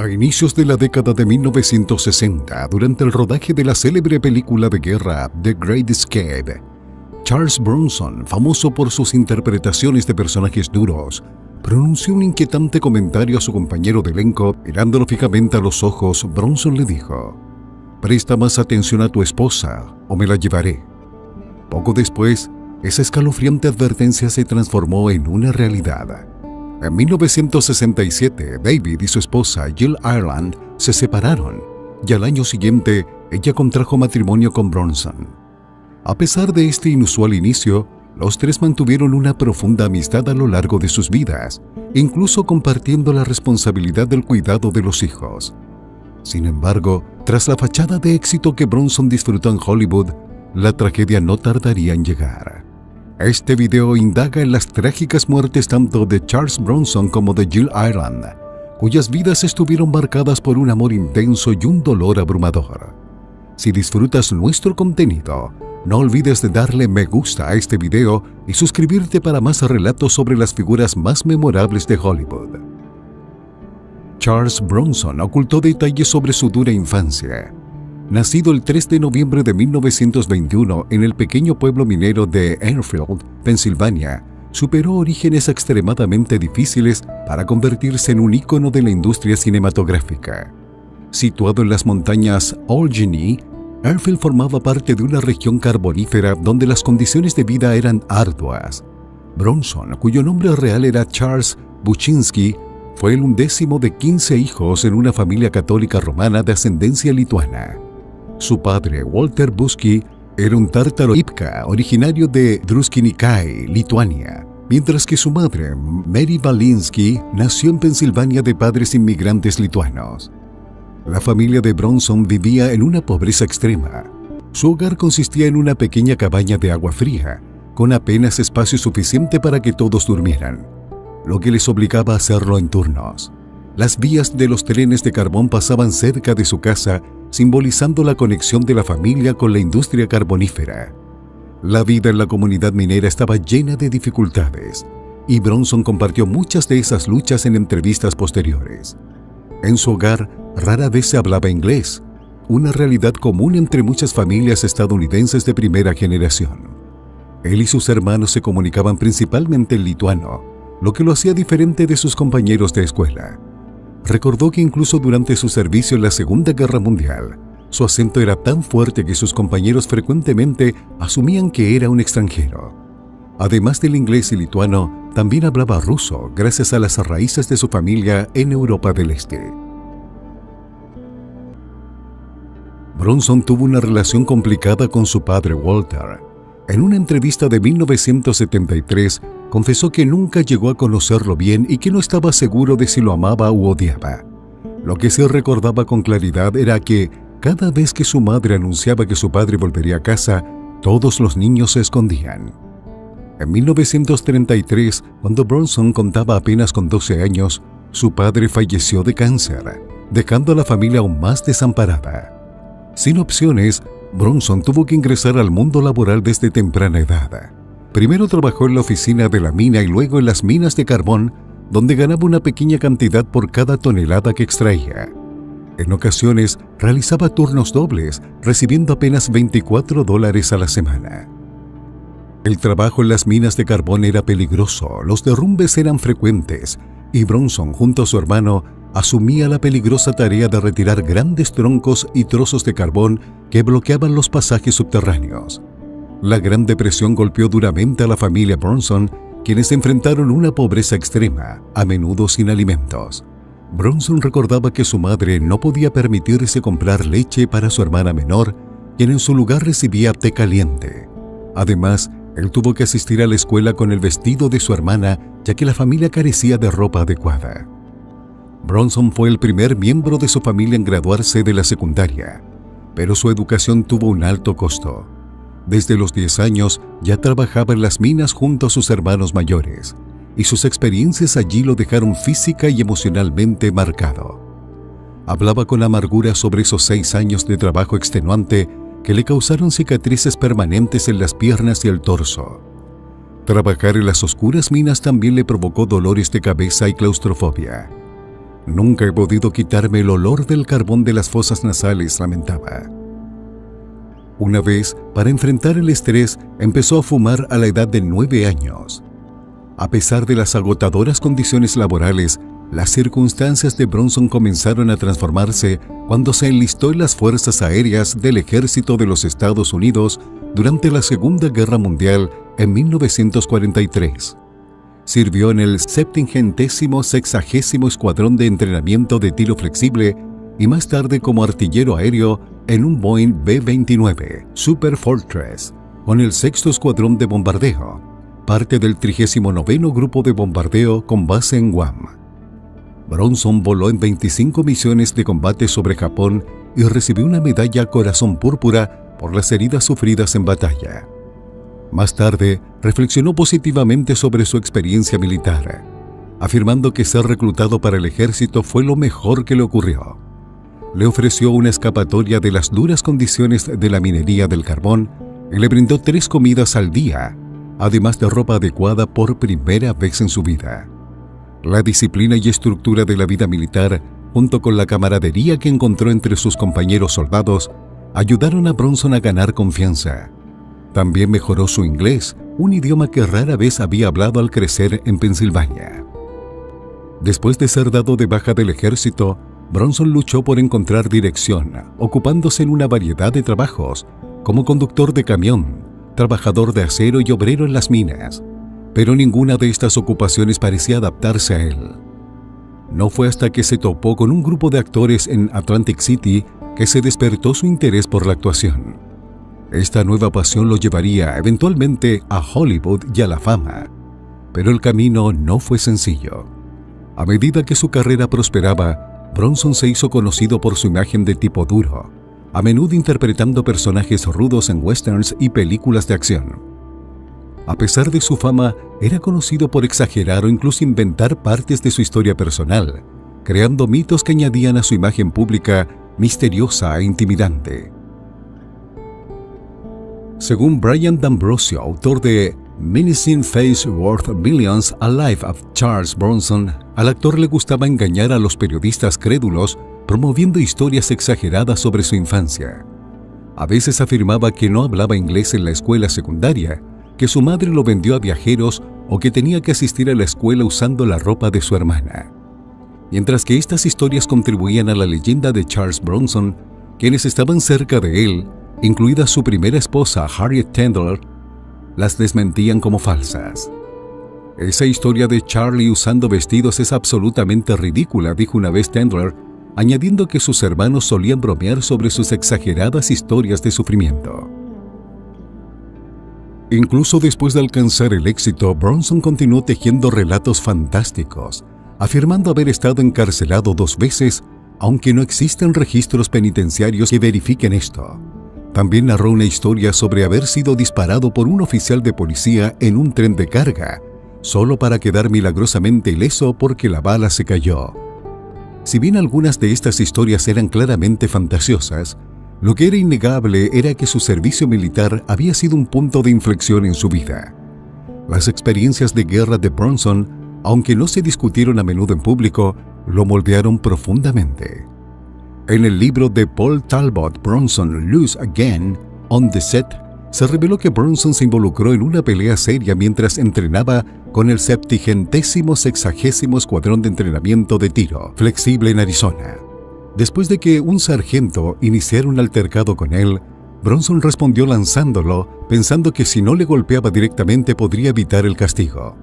A inicios de la década de 1960, durante el rodaje de la célebre película de guerra The Great Escape, Charles Bronson, famoso por sus interpretaciones de personajes duros, pronunció un inquietante comentario a su compañero de elenco. Mirándolo fijamente a los ojos, Bronson le dijo: «Presta más atención a tu esposa o me la llevaré». Poco después, esa escalofriante advertencia se transformó en una realidad. En 1967, David y su esposa Jill Ireland se separaron y al año siguiente ella contrajo matrimonio con Bronson. A pesar de este inusual inicio, los tres mantuvieron una profunda amistad a lo largo de sus vidas, incluso compartiendo la responsabilidad del cuidado de los hijos. Sin embargo, tras la fachada de éxito que Bronson disfrutó en Hollywood, la tragedia no tardaría en llegar. Este video indaga en las trágicas muertes tanto de Charles Bronson como de Jill Ireland, cuyas vidas estuvieron marcadas por un amor intenso y un dolor abrumador. Si disfrutas nuestro contenido, no olvides de darle me gusta a este video y suscribirte para más relatos sobre las figuras más memorables de Hollywood. Charles Bronson ocultó detalles sobre su dura infancia. Nacido el 3 de noviembre de 1921 en el pequeño pueblo minero de Enfield, Pensilvania, superó orígenes extremadamente difíciles para convertirse en un ícono de la industria cinematográfica. Situado en las montañas Allegheny, Enfield formaba parte de una región carbonífera donde las condiciones de vida eran arduas. Bronson, cuyo nombre real era Charles Buczynski, fue el 11º de 15 hijos en una familia católica romana de ascendencia lituana. Su padre, Walter Buczki, era un tártaro Ipka, originario de Druskininkai, Lituania, mientras que su madre, Mary Balinsky, nació en Pensilvania de padres inmigrantes lituanos. La familia de Bronson vivía en una pobreza extrema. Su hogar consistía en una pequeña cabaña de agua fría, con apenas espacio suficiente para que todos durmieran, lo que les obligaba a hacerlo en turnos. Las vías de los trenes de carbón pasaban cerca de su casa, simbolizando la conexión de la familia con la industria carbonífera. La vida en la comunidad minera estaba llena de dificultades, y Bronson compartió muchas de esas luchas en entrevistas posteriores. En su hogar, rara vez se hablaba inglés, una realidad común entre muchas familias estadounidenses de primera generación. Él y sus hermanos se comunicaban principalmente en lituano, lo que lo hacía diferente de sus compañeros de escuela. Recordó que incluso durante su servicio en la Segunda Guerra Mundial, su acento era tan fuerte que sus compañeros frecuentemente asumían que era un extranjero. Además del inglés y lituano, también hablaba ruso gracias a las raíces de su familia en Europa del Este. Bronson tuvo una relación complicada con su padre Walter. En una entrevista de 1973, confesó que nunca llegó a conocerlo bien y que no estaba seguro de si lo amaba u odiaba. Lo que sí recordaba con claridad era que cada vez que su madre anunciaba que su padre volvería a casa, todos los niños se escondían. En 1933, cuando Bronson contaba apenas con 12 años, su padre falleció de cáncer, dejando a la familia aún más desamparada. Sin opciones, Bronson tuvo que ingresar al mundo laboral desde temprana edad. Primero trabajó en la oficina de la mina y luego en las minas de carbón, donde ganaba una pequeña cantidad por cada tonelada que extraía. En ocasiones realizaba turnos dobles, recibiendo apenas $24 a la semana. El trabajo en las minas de carbón era peligroso, los derrumbes eran frecuentes, y Bronson, junto a su hermano, asumía la peligrosa tarea de retirar grandes troncos y trozos de carbón que bloqueaban los pasajes subterráneos. La Gran Depresión golpeó duramente a la familia Bronson, quienes enfrentaron una pobreza extrema, a menudo sin alimentos. Bronson recordaba que su madre no podía permitirse comprar leche para su hermana menor, quien en su lugar recibía té caliente. Además, él tuvo que asistir a la escuela con el vestido de su hermana, ya que la familia carecía de ropa adecuada. Bronson fue el primer miembro de su familia en graduarse de la secundaria, pero su educación tuvo un alto costo. Desde los 10 años ya trabajaba en las minas junto a sus hermanos mayores, y sus experiencias allí lo dejaron física y emocionalmente marcado. Hablaba con amargura sobre esos 6 años de trabajo extenuante que le causaron cicatrices permanentes en las piernas y el torso. Trabajar en las oscuras minas también le provocó dolores de cabeza y claustrofobia. Nunca he podido quitarme el olor del carbón de las fosas nasales, lamentaba. Una vez, para enfrentar el estrés, empezó a fumar a la edad de 9 años. A pesar de las agotadoras condiciones laborales, las circunstancias de Bronson comenzaron a transformarse cuando se enlistó en las Fuerzas Aéreas del Ejército de los Estados Unidos durante la Segunda Guerra Mundial en 1943. Sirvió en el 70º Escuadrón de Entrenamiento de Tiro Flexible y más tarde como artillero aéreo en un Boeing B-29 Super Fortress con el 6º Escuadrón de Bombardeo, parte del 39º Grupo de Bombardeo con base en Guam. Bronson voló en 25 misiones de combate sobre Japón y recibió una medalla Corazón Púrpura por las heridas sufridas en batalla. Más tarde, reflexionó positivamente sobre su experiencia militar, afirmando que ser reclutado para el ejército fue lo mejor que le ocurrió. Le ofreció una escapatoria de las duras condiciones de la minería del carbón y le brindó 3 comidas al día, además de ropa adecuada por primera vez en su vida. La disciplina y estructura de la vida militar, junto con la camaradería que encontró entre sus compañeros soldados, ayudaron a Bronson a ganar confianza. También mejoró su inglés, un idioma que rara vez había hablado al crecer en Pensilvania. Después de ser dado de baja del ejército, Bronson luchó por encontrar dirección, ocupándose en una variedad de trabajos, como conductor de camión, trabajador de acero y obrero en las minas. Pero ninguna de estas ocupaciones parecía adaptarse a él. No fue hasta que se topó con un grupo de actores en Atlantic City que se despertó su interés por la actuación. Esta nueva pasión lo llevaría eventualmente a Hollywood y a la fama, pero el camino no fue sencillo. A medida que su carrera prosperaba, Bronson se hizo conocido por su imagen de tipo duro, a menudo interpretando personajes rudos en westerns y películas de acción. A pesar de su fama, era conocido por exagerar o incluso inventar partes de su historia personal, creando mitos que añadían a su imagen pública misteriosa e intimidante. Según Brian D'Ambrosio, autor de Menacing Face Worth Millions, A Life of Charles Bronson, al actor le gustaba engañar a los periodistas crédulos, promoviendo historias exageradas sobre su infancia. A veces afirmaba que no hablaba inglés en la escuela secundaria, que su madre lo vendió a viajeros o que tenía que asistir a la escuela usando la ropa de su hermana. Mientras que estas historias contribuían a la leyenda de Charles Bronson, quienes estaban cerca de él, incluida su primera esposa Harriet Tendler, las desmentían como falsas. Esa historia de Charlie usando vestidos es absolutamente ridícula, dijo una vez Tendler, añadiendo que sus hermanos solían bromear sobre sus exageradas historias de sufrimiento. Incluso después de alcanzar el éxito, Bronson continuó tejiendo relatos fantásticos, afirmando haber estado encarcelado 2 veces, aunque no existen registros penitenciarios que verifiquen esto. También narró una historia sobre haber sido disparado por un oficial de policía en un tren de carga, solo para quedar milagrosamente ileso porque la bala se cayó. Si bien algunas de estas historias eran claramente fantasiosas, lo que era innegable era que su servicio militar había sido un punto de inflexión en su vida. Las experiencias de guerra de Bronson, aunque no se discutieron a menudo en público, lo moldearon profundamente. En el libro de Paul Talbot, Bronson Lose Again, On the Set, se reveló que Bronson se involucró en una pelea seria mientras entrenaba con el 70º Escuadrón de Entrenamiento de Tiro Flexible en Arizona. Después de que un sargento iniciara un altercado con él, Bronson respondió lanzándolo, pensando que si no le golpeaba directamente podría evitar el castigo.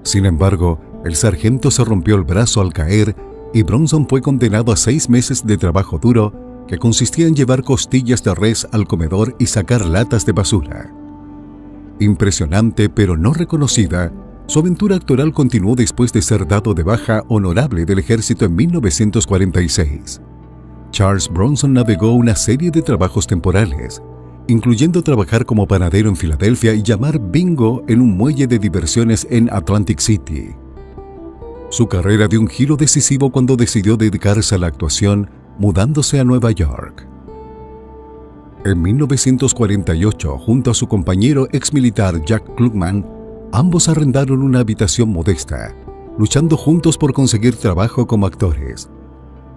Sin embargo, el sargento se rompió el brazo al caer y Bronson fue condenado a 6 meses de trabajo duro que consistía en llevar costillas de res al comedor y sacar latas de basura. Impresionante pero no reconocida, su aventura actoral continuó después de ser dado de baja honorable del ejército en 1946. Charles Bronson navegó una serie de trabajos temporales, incluyendo trabajar como panadero en Filadelfia y llamar bingo en un muelle de diversiones en Atlantic City. Su carrera dio un giro decisivo cuando decidió dedicarse a la actuación, mudándose a Nueva York. En 1948, junto a su compañero exmilitar Jack Klugman, ambos arrendaron una habitación modesta, luchando juntos por conseguir trabajo como actores.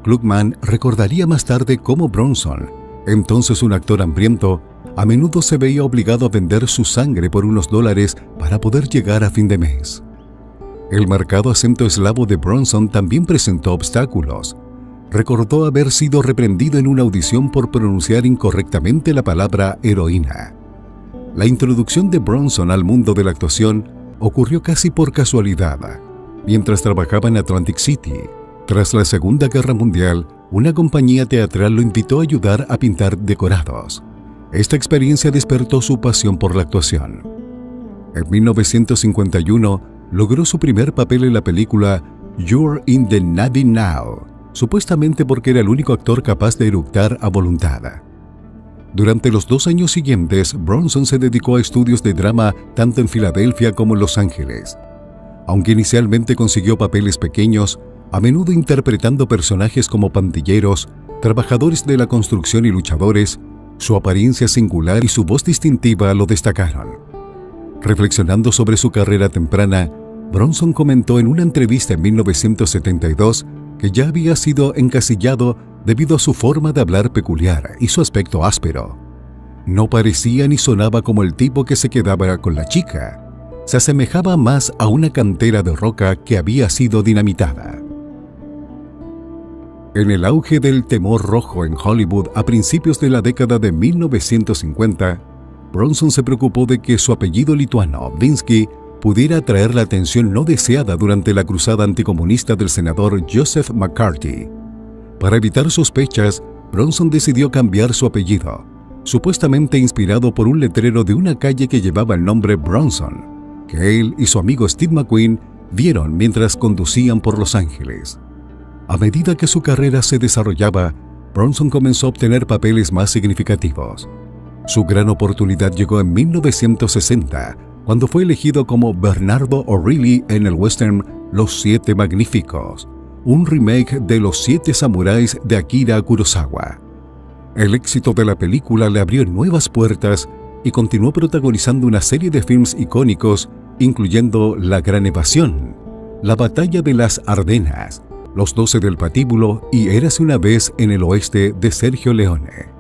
Klugman recordaría más tarde cómo Bronson, entonces un actor hambriento, a menudo se veía obligado a vender su sangre por unos dólares para poder llegar a fin de mes. El marcado acento eslavo de Bronson también presentó obstáculos. Recordó haber sido reprendido en una audición por pronunciar incorrectamente la palabra heroína. La introducción de Bronson al mundo de la actuación ocurrió casi por casualidad, mientras trabajaba en Atlantic City. Tras la Segunda Guerra Mundial, una compañía teatral lo invitó a ayudar a pintar decorados. Esta experiencia despertó su pasión por la actuación. En 1951, logró su primer papel en la película You're in the Navy Now, supuestamente porque era el único actor capaz de eructar a voluntad. Durante los 2 años siguientes, Bronson se dedicó a estudios de drama tanto en Filadelfia como en Los Ángeles. Aunque inicialmente consiguió papeles pequeños, a menudo interpretando personajes como pandilleros, trabajadores de la construcción y luchadores, su apariencia singular y su voz distintiva lo destacaron. Reflexionando sobre su carrera temprana, Bronson comentó en una entrevista en 1972 que ya había sido encasillado debido a su forma de hablar peculiar y su aspecto áspero. No parecía ni sonaba como el tipo que se quedaba con la chica. Se asemejaba más a una cantera de roca que había sido dinamitada. En el auge del temor rojo en Hollywood a principios de la década de 1950, Bronson se preocupó de que su apellido lituano, Vinsky, pudiera atraer la atención no deseada durante la cruzada anticomunista del senador Joseph McCarthy. Para evitar sospechas, Bronson decidió cambiar su apellido, supuestamente inspirado por un letrero de una calle que llevaba el nombre Bronson, que él y su amigo Steve McQueen vieron mientras conducían por Los Ángeles. A medida que su carrera se desarrollaba, Bronson comenzó a obtener papeles más significativos. Su gran oportunidad llegó en 1960, cuando fue elegido como Bernardo O'Reilly en el western Los Siete Magníficos, un remake de Los Siete Samuráis de Akira Kurosawa. El éxito de la película le abrió nuevas puertas y continuó protagonizando una serie de films icónicos, incluyendo La Gran Evasión, La Batalla de las Ardenas, Los 12 del Patíbulo y Érase una vez en el oeste de Sergio Leone.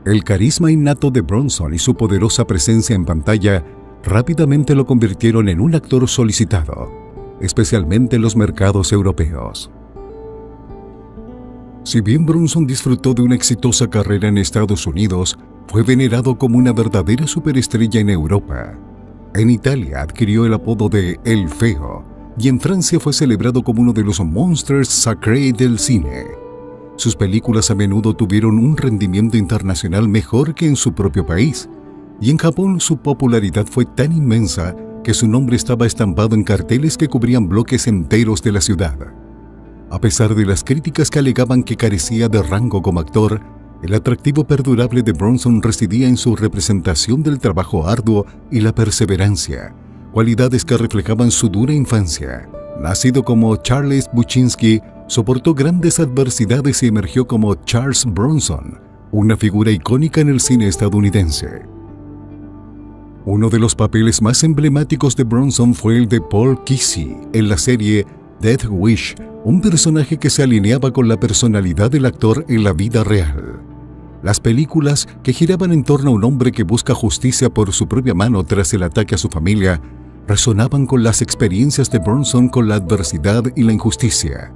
El carisma innato de Bronson y su poderosa presencia en pantalla rápidamente lo convirtieron en un actor solicitado, especialmente en los mercados europeos. Si bien Bronson disfrutó de una exitosa carrera en Estados Unidos, fue venerado como una verdadera superestrella en Europa. En Italia adquirió el apodo de El Feo, y en Francia fue celebrado como uno de los monstres sacrés del cine. Sus películas a menudo tuvieron un rendimiento internacional mejor que en su propio país, y en Japón su popularidad fue tan inmensa que su nombre estaba estampado en carteles que cubrían bloques enteros de la ciudad. A pesar de las críticas que alegaban que carecía de rango como actor, el atractivo perdurable de Bronson residía en su representación del trabajo arduo y la perseverancia, cualidades que reflejaban su dura infancia. Nacido como Charles Buczynski, soportó grandes adversidades y emergió como Charles Bronson, una figura icónica en el cine estadounidense. Uno de los papeles más emblemáticos de Bronson fue el de Paul Kesey en la serie Death Wish, un personaje que se alineaba con la personalidad del actor en la vida real. Las películas, que giraban en torno a un hombre que busca justicia por su propia mano tras el ataque a su familia, resonaban con las experiencias de Bronson con la adversidad y la injusticia.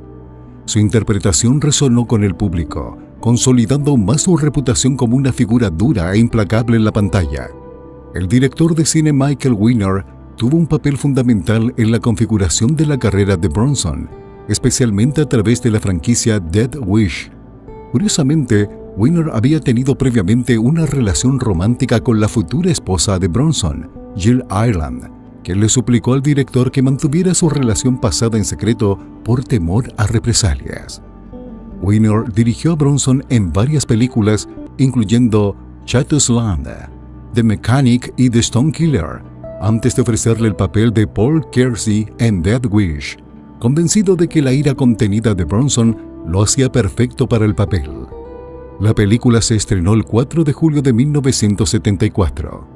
Su interpretación resonó con el público, consolidando aún más su reputación como una figura dura e implacable en la pantalla. El director de cine Michael Winner tuvo un papel fundamental en la configuración de la carrera de Bronson, especialmente a través de la franquicia Death Wish. Curiosamente, Winner había tenido previamente una relación romántica con la futura esposa de Bronson, Jill Ireland, quien le suplicó al director que mantuviera su relación pasada en secreto por temor a represalias. Winner dirigió a Bronson en varias películas, incluyendo Chateau's Land, The Mechanic y The Stone Killer, antes de ofrecerle el papel de Paul Kersey en Death Wish, convencido de que la ira contenida de Bronson lo hacía perfecto para el papel. La película se estrenó el 4 de julio de 1974.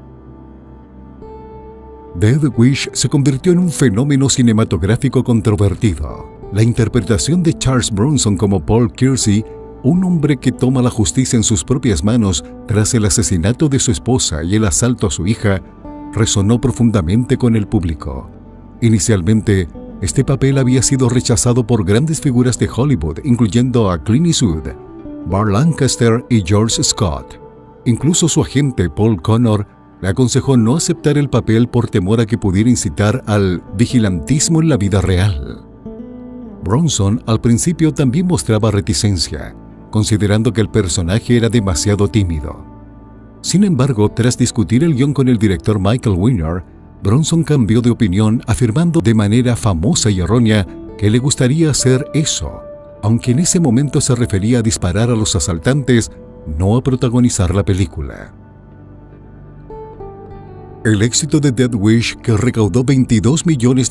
Death Wish se convirtió en un fenómeno cinematográfico controvertido. La interpretación de Charles Bronson como Paul Kersey, un hombre que toma la justicia en sus propias manos tras el asesinato de su esposa y el asalto a su hija, resonó profundamente con el público. Inicialmente, este papel había sido rechazado por grandes figuras de Hollywood, incluyendo a Clint Eastwood, Burt Lancaster y George Scott. Incluso su agente, Paul Connor, le aconsejó no aceptar el papel por temor a que pudiera incitar al vigilantismo en la vida real. Bronson al principio también mostraba reticencia, considerando que el personaje era demasiado tímido. Sin embargo, tras discutir el guión con el director Michael Winner, Bronson cambió de opinión, afirmando de manera famosa y errónea que le gustaría hacer eso, aunque en ese momento se refería a disparar a los asaltantes, no a protagonizar la película. El éxito de Death Wish, que recaudó $22 millones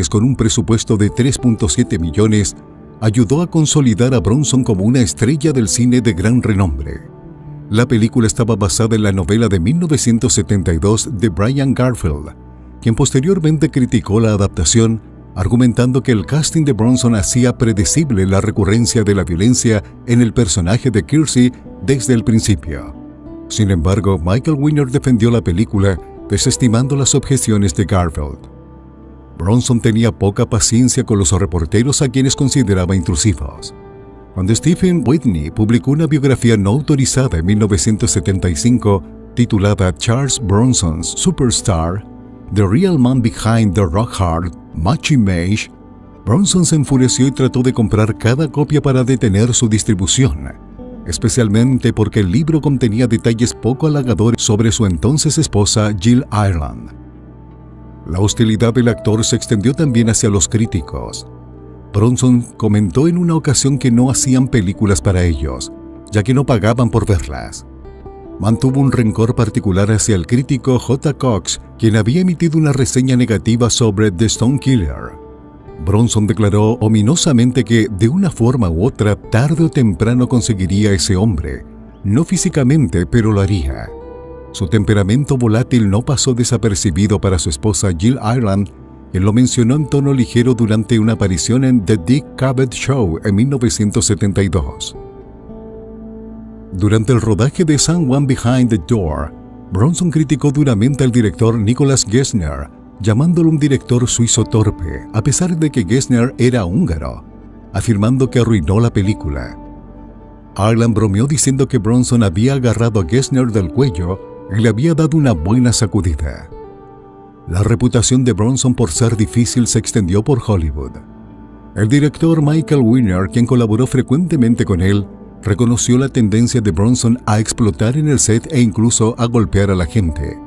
con un presupuesto de 3.7 millones, ayudó a consolidar a Bronson como una estrella del cine de gran renombre. La película estaba basada en la novela de 1972 de Brian Garfield, quien posteriormente criticó la adaptación, argumentando que el casting de Bronson hacía predecible la recurrencia de la violencia en el personaje de Kersey desde el principio. Sin embargo, Michael Winner defendió la película, desestimando las objeciones de Garfield. Bronson tenía poca paciencia con los reporteros a quienes consideraba intrusivos. Cuando Stephen Whitney publicó una biografía no autorizada en 1975 titulada Charles Bronson's Superstar, The Real Man Behind the Rock Hard Macho Image, Bronson se enfureció y trató de comprar cada copia para detener su distribución, especialmente porque el libro contenía detalles poco halagadores sobre su entonces esposa Jill Ireland. La hostilidad del actor se extendió también hacia los críticos. Bronson comentó en una ocasión que no hacían películas para ellos, ya que no pagaban por verlas. Mantuvo un rencor particular hacia el crítico J. Cox, quien había emitido una reseña negativa sobre The Stone Killer. Bronson declaró ominosamente que, de una forma u otra, tarde o temprano conseguiría a ese hombre. No físicamente, pero lo haría. Su temperamento volátil no pasó desapercibido para su esposa Jill Ireland, quien lo mencionó en tono ligero durante una aparición en The Dick Cavett Show en 1972. Durante el rodaje de Someone Behind the Door, Bronson criticó duramente al director Nicholas Gessner, llamándolo un director suizo torpe, a pesar de que Gessner era húngaro, afirmando que arruinó la película. Ireland bromeó diciendo que Bronson había agarrado a Gessner del cuello y le había dado una buena sacudida. La reputación de Bronson por ser difícil se extendió por Hollywood. El director Michael Winner, quien colaboró frecuentemente con él, reconoció la tendencia de Bronson a explotar en el set e incluso a golpear a la gente.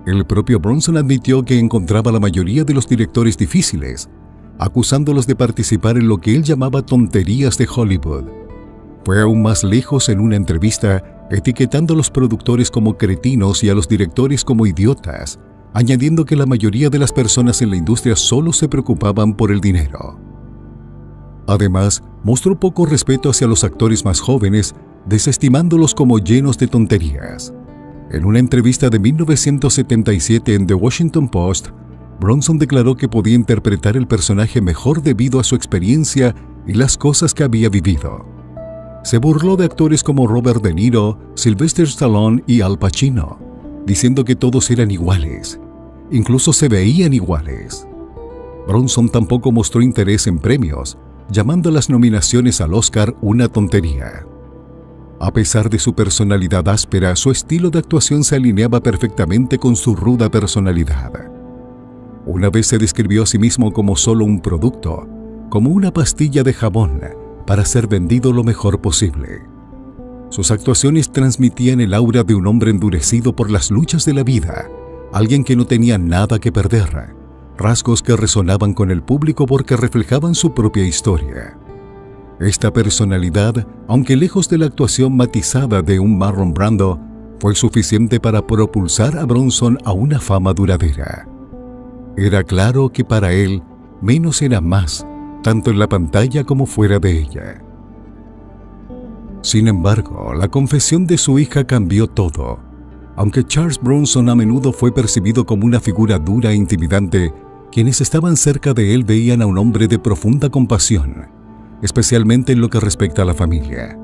El propio Bronson admitió que encontraba a la mayoría de los directores difíciles, acusándolos de participar en lo que él llamaba tonterías de Hollywood. Fue aún más lejos en una entrevista, etiquetando a los productores como cretinos y a los directores como idiotas, añadiendo que la mayoría de las personas en la industria solo se preocupaban por el dinero. Además, mostró poco respeto hacia los actores más jóvenes, desestimándolos como llenos de tonterías. En una entrevista de 1977 en The Washington Post, Bronson declaró que podía interpretar el personaje mejor debido a su experiencia y las cosas que había vivido. Se burló de actores como Robert De Niro, Sylvester Stallone y Al Pacino, diciendo que todos eran iguales, incluso se veían iguales. Bronson tampoco mostró interés en premios, llamando las nominaciones al Oscar una tontería. A pesar de su personalidad áspera, su estilo de actuación se alineaba perfectamente con su ruda personalidad. Una vez se describió a sí mismo como solo un producto, como una pastilla de jabón, para ser vendido lo mejor posible. Sus actuaciones transmitían el aura de un hombre endurecido por las luchas de la vida, alguien que no tenía nada que perder, rasgos que resonaban con el público porque reflejaban su propia historia. Esta personalidad, aunque lejos de la actuación matizada de un Marlon Brando, fue suficiente para propulsar a Bronson a una fama duradera. Era claro que para él, menos era más, tanto en la pantalla como fuera de ella. Sin embargo, la confesión de su hija cambió todo. Aunque Charles Bronson a menudo fue percibido como una figura dura e intimidante, quienes estaban cerca de él veían a un hombre de profunda compasión, especialmente en lo que respecta a la familia.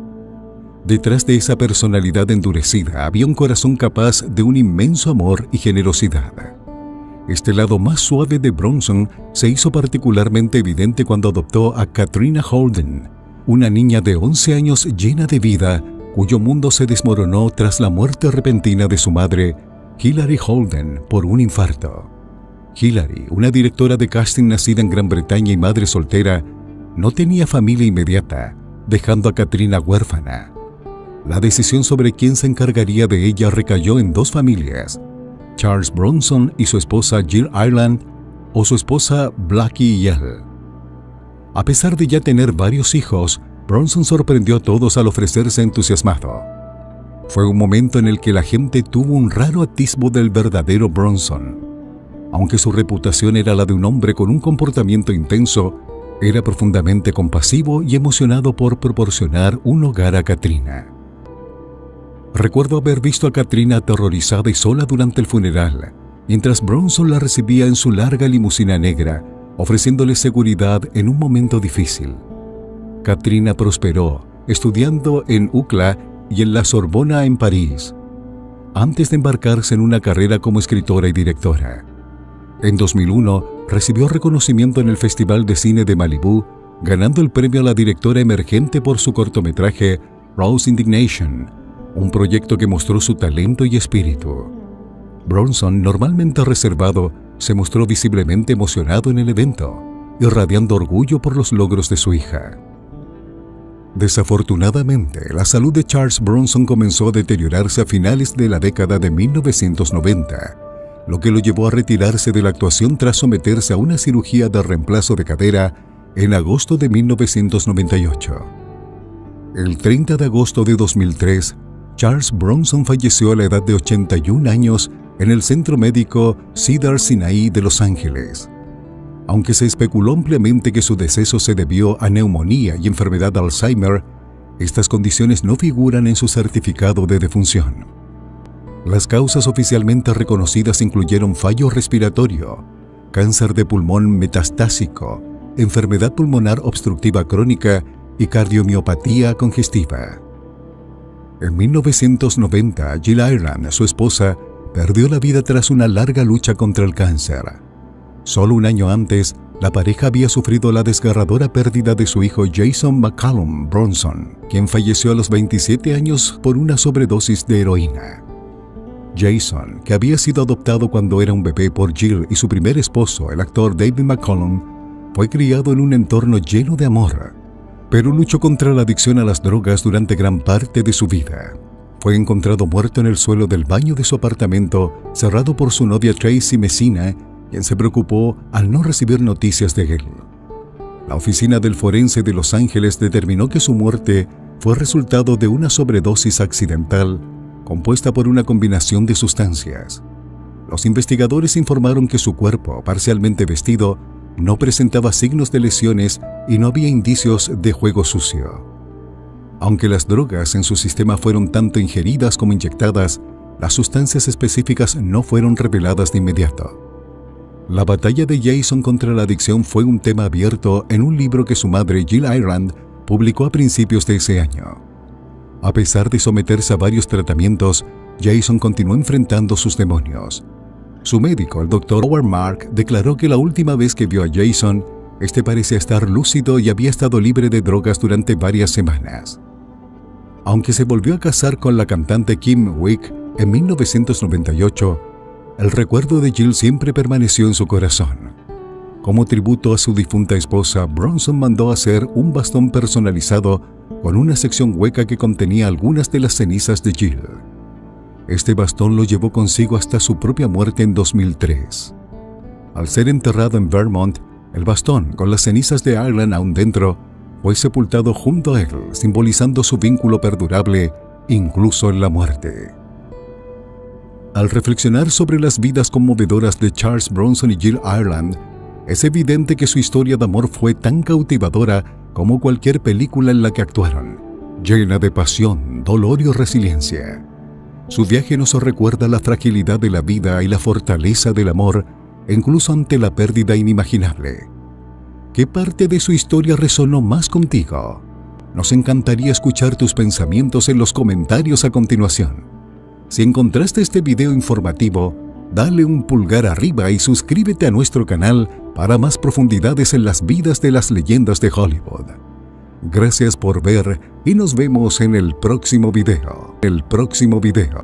Detrás de esa personalidad endurecida había un corazón capaz de un inmenso amor y generosidad. Este lado más suave de Bronson se hizo particularmente evidente cuando adoptó a Katrina Holden, una niña de 11 años llena de vida, cuyo mundo se desmoronó tras la muerte repentina de su madre, Hilary Holden, por un infarto. Hilary, una directora de casting nacida en Gran Bretaña y madre soltera, no tenía familia inmediata, dejando a Katrina huérfana. La decisión sobre quién se encargaría de ella recayó en dos familias, Charles Bronson y su esposa Jill Ireland, o su esposa Blackie Yell. A pesar de ya tener varios hijos, Bronson sorprendió a todos al ofrecerse entusiasmado. Fue un momento en el que la gente tuvo un raro atisbo del verdadero Bronson. Aunque su reputación era la de un hombre con un comportamiento intenso, era profundamente compasivo y emocionado por proporcionar un hogar a Katrina. Recuerdo haber visto a Katrina aterrorizada y sola durante el funeral, mientras Bronson la recibía en su larga limusina negra, ofreciéndole seguridad en un momento difícil. Katrina prosperó, estudiando en UCLA y en la Sorbona en París, antes de embarcarse en una carrera como escritora y directora. En 2001, recibió reconocimiento en el Festival de Cine de Malibú, ganando el premio a la directora emergente por su cortometraje Rose Indignation, un proyecto que mostró su talento y espíritu. Bronson, normalmente reservado, se mostró visiblemente emocionado en el evento, irradiando orgullo por los logros de su hija. Desafortunadamente, la salud de Charles Bronson comenzó a deteriorarse a finales de la década de 1990, lo que lo llevó a retirarse de la actuación tras someterse a una cirugía de reemplazo de cadera en agosto de 1998. El 30 de agosto de 2003, Charles Bronson falleció a la edad de 81 años en el Centro Médico Cedars-Sinai de Los Ángeles. Aunque se especuló ampliamente que su deceso se debió a neumonía y enfermedad de Alzheimer, estas condiciones no figuran en su certificado de defunción. Las causas oficialmente reconocidas incluyeron fallo respiratorio, cáncer de pulmón metastásico, enfermedad pulmonar obstructiva crónica y cardiomiopatía congestiva. En 1990, Jill Ireland, su esposa, perdió la vida tras una larga lucha contra el cáncer. Solo un año antes, la pareja había sufrido la desgarradora pérdida de su hijo Jason McCallum Bronson, quien falleció a los 27 años por una sobredosis de heroína. Jason, que había sido adoptado cuando era un bebé por Jill y su primer esposo, el actor David McCallum, fue criado en un entorno lleno de amor, pero luchó contra la adicción a las drogas durante gran parte de su vida. Fue encontrado muerto en el suelo del baño de su apartamento, cerrado por su novia Tracy Messina, quien se preocupó al no recibir noticias de él. La oficina del forense de Los Ángeles determinó que su muerte fue resultado de una sobredosis accidental compuesta por una combinación de sustancias. Los investigadores informaron que su cuerpo, parcialmente vestido, no presentaba signos de lesiones y no había indicios de juego sucio. Aunque las drogas en su sistema fueron tanto ingeridas como inyectadas, las sustancias específicas no fueron reveladas de inmediato. La batalla de Jason contra la adicción fue un tema abierto en un libro que su madre Jill Ireland publicó a principios de ese año. A pesar de someterse a varios tratamientos, Jason continuó enfrentando sus demonios. Su médico, el Dr. Howard Mark, declaró que la última vez que vio a Jason, este parecía estar lúcido y había estado libre de drogas durante varias semanas. Aunque se volvió a casar con la cantante Kim Wick en 1998, el recuerdo de Jill siempre permaneció en su corazón. Como tributo a su difunta esposa, Bronson mandó hacer un bastón personalizado con una sección hueca que contenía algunas de las cenizas de Jill. Este bastón lo llevó consigo hasta su propia muerte en 2003. Al ser enterrado en Vermont, el bastón, con las cenizas de Ireland aún dentro, fue sepultado junto a él, simbolizando su vínculo perdurable, incluso en la muerte. Al reflexionar sobre las vidas conmovedoras de Charles Bronson y Jill Ireland, es evidente que su historia de amor fue tan cautivadora como cualquier película en la que actuaron, llena de pasión, dolor y resiliencia. Su viaje nos recuerda la fragilidad de la vida y la fortaleza del amor, incluso ante la pérdida inimaginable. ¿Qué parte de su historia resonó más contigo? Nos encantaría escuchar tus pensamientos en los comentarios a continuación. Si encontraste este video informativo, dale un pulgar arriba y suscríbete a nuestro canal para más profundidades en las vidas de las leyendas de Hollywood. Gracias por ver y nos vemos en el próximo video.